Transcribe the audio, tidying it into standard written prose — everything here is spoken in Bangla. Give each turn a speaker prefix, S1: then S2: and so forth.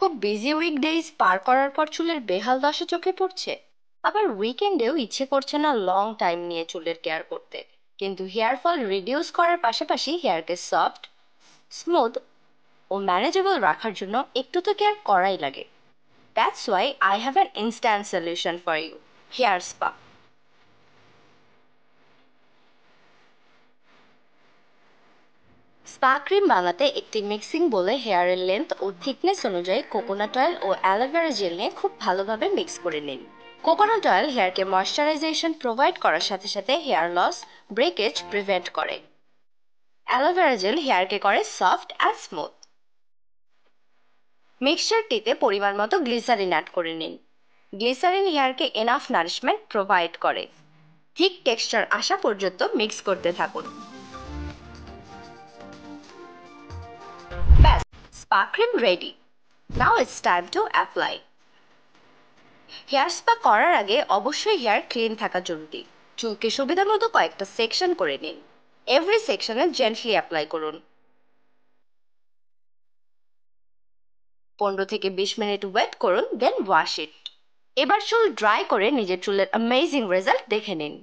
S1: খুব বিজি উইকডেজ পার করার পর চুলের বেহাল দশা চোখে পড়ছে। আবার উইকেন্ডেও ইচ্ছে করছে না লং টাইম নিয়ে চুলের কেয়ার করতে। কিন্তু হেয়ার ফল রিডিউস করার পাশাপাশি হেয়ারকে সফট, স্মুথ ও ম্যানেজেবল রাখার জন্য একটু তো কেয়ার করাই লাগে। That's why I have an instant solution for you, hair spa. Spa cream বানাতে একটি মিক্সিং বলে হেয়ারের লেন্থ ও থিকনেস অনুযায়ী কোকোনাট অয়েল ও অ্যালোভেরা জেল নিয়ে খুব ভালোভাবে মিক্স করে নিন। কোকোনাট অয়েল হেয়ারকে ময়শ্চারাইজেশন প্রোভাইড করার সাথে সাথে হেয়ার লস, ব্রেকেজ প্রিভেন্ট করে। অ্যালোভেরা জেল হেয়ারকে করে সফট অ্যান্ড স্মুথ। মিক্সচারটিতে পরিমাণ মতো গ্লিসারিন অ্যাড করে নিন। গ্লিসারিন হেয়ারকে এনাফ নারিশমেন্ট প্রোভাইড করে। ঠিক টেক্সচার আসা পর্যন্ত মিক্স করতে থাকুন। ব্যাস, spa cream ready. Now it's time to apply. Hair spa করার আগে অবশ্যই হেয়ার ক্লিন থাকা জরুরি। চুলকে সুবিধা মতো কয়েকটা সেকশন করে নিন। এভরি সেকশনে জেন্টলি অ্যাপ্লাই করুন। 15 থেকে 20 মিনিট ওয়েট করুন, দেন ওয়াশ ইট। এবার চুল ড্রাই করে নিজের চুলের অ্যামেজিং রেজাল্ট দেখে নিন।